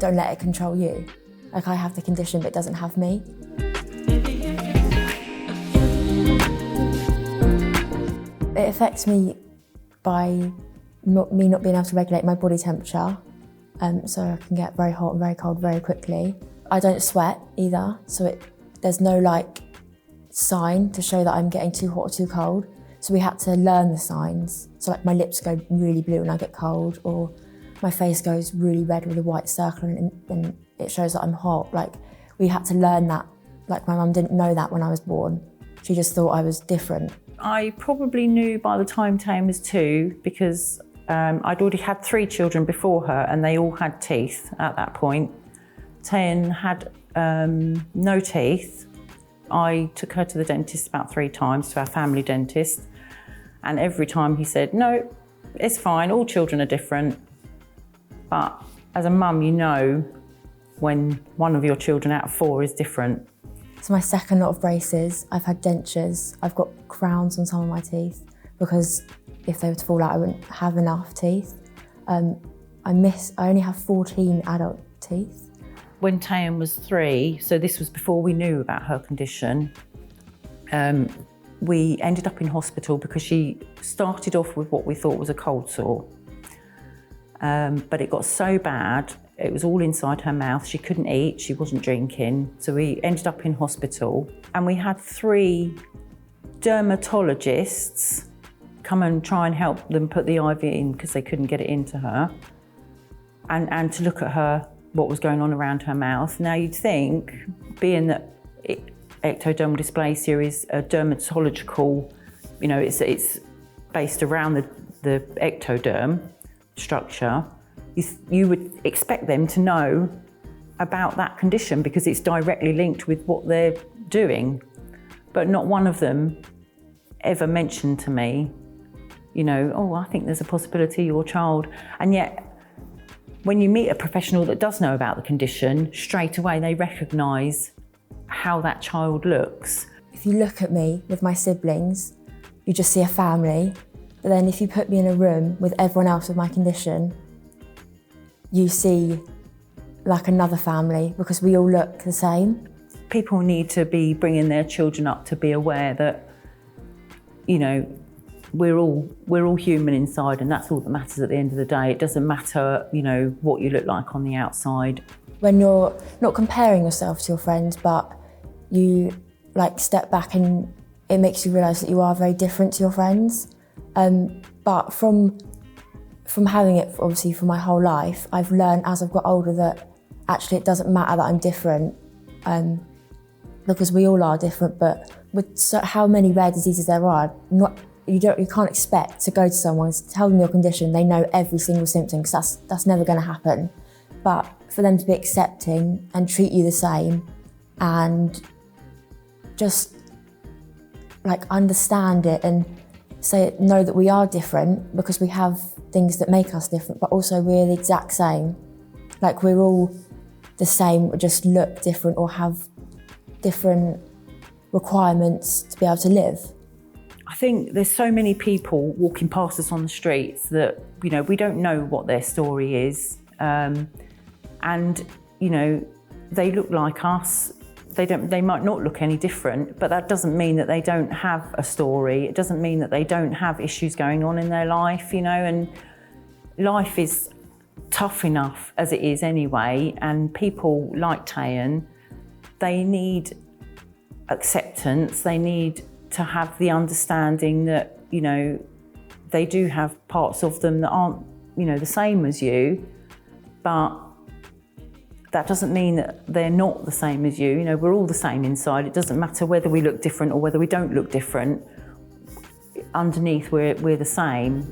don't let it control you. Like, I have the condition, but it doesn't have me. It affects me by me not being able to regulate my body temperature, so I can get very hot and very cold very quickly. I don't sweat either, so there's no like sign to show that I'm getting too hot or too cold. So we had to learn the signs. So like my lips go really blue when I get cold, or my face goes really red with a white circle and it shows that I'm hot. Like, we had to learn that. Like, my mum didn't know that when I was born. She just thought I was different. I probably knew by the time Tayen was 2 because I'd already had 3 children before her and they all had teeth at that point. Tayen had no teeth. I took her to the dentist about 3 times, to our family dentist, and every time he said, no, it's fine, all children are different. But as a mum, you know when one of your children out of 4 is different. It's my second lot of braces. I've had dentures. I've got crowns on some of my teeth because if they were to fall out, I wouldn't have enough teeth. I only have 14 adult teeth. When Tayen was 3, so this was before we knew about her condition, we ended up in hospital because she started off with what we thought was a cold sore. But it got so bad, it was all inside her mouth. She couldn't eat, she wasn't drinking. So we ended up in hospital and we had 3 dermatologists come and try and help them put the IV in because they couldn't get it into her. And to look at her, what was going on around her mouth. Now you'd think, being that ectodermal dysplasia is a dermatological, you know, it's based around the ectoderm structure, you would expect them to know about that condition because it's directly linked with what they're doing. But not one of them ever mentioned to me, you know, oh, I think there's a possibility your child, and yet when you meet a professional that does know about the condition, straight away they recognise how that child looks. If you look at me with my siblings, you just see a family. But then if you put me in a room with everyone else with my condition, you see like another family because we all look the same. People need to be bringing their children up to be aware that, you know, we're all human inside, and that's all that matters at the end of the day. It doesn't matter, you know, what you look like on the outside. When you're not comparing yourself to your friends, but you like step back and it makes you realise that you are very different to your friends. But from having it obviously for my whole life, I've learned as I've got older that actually it doesn't matter that I'm different, because we all are different. But with how many rare diseases there are, you can't expect to go to someone, tell them your condition, they know every single symptom, because that's never going to happen. But for them to be accepting and treat you the same and just like understand it and know that we are different because we have things that make us different, but also we're the exact same. Like, we're all the same, we just look different or have different requirements to be able to live. I think there's so many people walking past us on the streets that, you know, we don't know what their story is. And, you know, they look like us. They might not look any different, but that doesn't mean that they don't have a story. It doesn't mean that they don't have issues going on in their life, you know, and life is tough enough as it is anyway. And people like Tayen, they need acceptance. They need to have the understanding that, you know, they do have parts of them that aren't, you know, the same as you, but that doesn't mean that they're not the same as you. You know, we're all the same inside. It doesn't matter whether we look different or whether we don't look different. Underneath, we're the same.